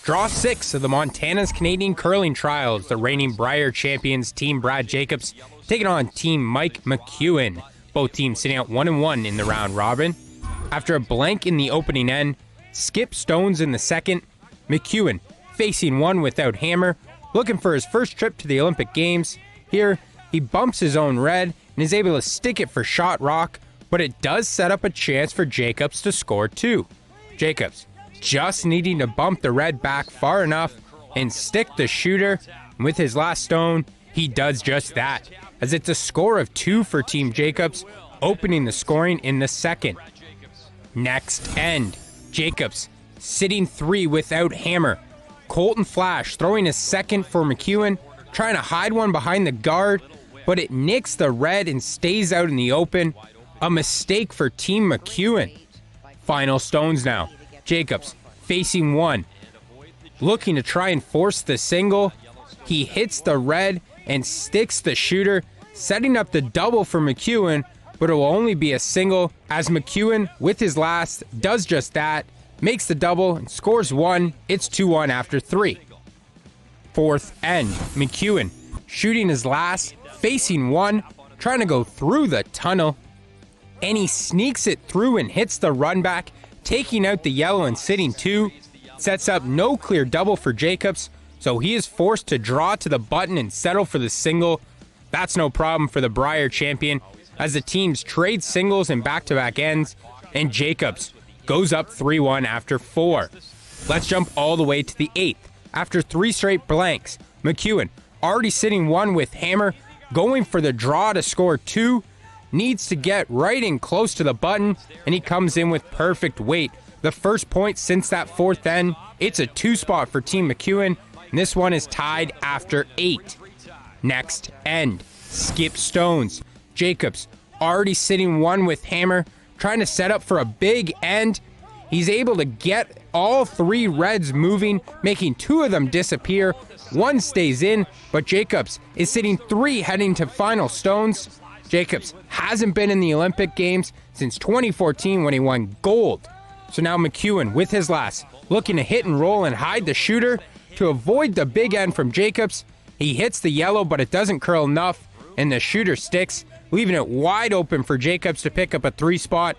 Draw 6 of the Montana's Canadian Curling Trials. The reigning Brier champions, Team Brad Jacobs, taking on Team Mike McEwen. Both teams sitting at 1-1 in the round robin. After a blank in the opening end, skip stones in the second. McEwen facing one without hammer, looking for his first trip to the Olympic Games. Here, he bumps his own red and is able to stick it for shot rock, but it does set up a chance for Jacobs to score 2. Jacobs just needing to bump the red back far enough and stick the shooter. And with his last stone, he does just that, as it's a score of 2 for Team Jacobs, opening the scoring in the second. Next end, Jacobs sitting 3 without hammer. Colton Flash throwing a second for McEwen, trying to hide one behind the guard, but it nicks the red and stays out in the open. A mistake for Team McEwen. Final stones now. Jacobs facing one, looking to try and force the single. He hits the red and sticks the shooter, setting up the double for McEwen, but it will only be a single, as McEwen, with his last, does just that, makes the double and scores 1. It's 2-1 after 3. Fourth end, McEwen shooting his last, facing one, trying to go through the tunnel, and he sneaks it through and hits the run back, taking out the yellow and sitting 2. Sets up no clear double for Jacobs, so he is forced to draw to the button and settle for the single. That's no problem for the Brier champion, as the teams trade singles in back-to-back ends, and Jacobs goes up 3-1 after 4. Let's jump all the way to the 8th. After 3 straight blanks, McEwen, already sitting 1 with hammer, going for the draw to score 2, needs to get right in close to the button, and he comes in with perfect weight. The first point since that 4th end. It's a 2 spot for Team McEwen, and this one is tied after 8. Next end, skip stones. Jacobs, already sitting 1 with hammer, trying to set up for a big end. He's able to get all 3 reds moving, making 2 of them disappear. 1 stays in, but Jacobs is sitting 3 heading to final stones. Jacobs hasn't been in the Olympic Games since 2014 when he won gold. So now McEwen, with his last, looking to hit and roll and hide the shooter to avoid the big end from Jacobs. He hits the yellow, but it doesn't curl enough, and the shooter sticks, leaving it wide open for Jacobs to pick up a 3 spot.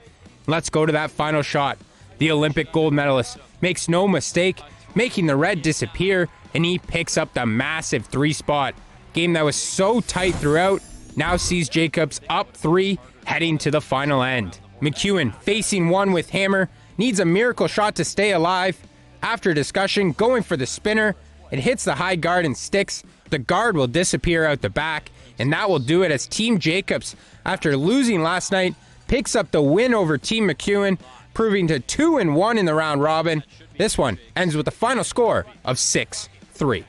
Let's go to that final shot. The Olympic gold medalist makes no mistake, making the red disappear, and he picks up the massive 3 spot. Game that was so tight throughout now sees Jacobs up 3, heading to the final end. McEwen, facing 1 with hammer, needs a miracle shot to stay alive. After discussion, going for the spinner, it hits the high guard and sticks. The guard will disappear out the back, and that will do it as Team Jacobs, after losing last night, picks up the win over Team McEwen, proving to 2-1 in the round robin. This one ends with a final score of 6-3.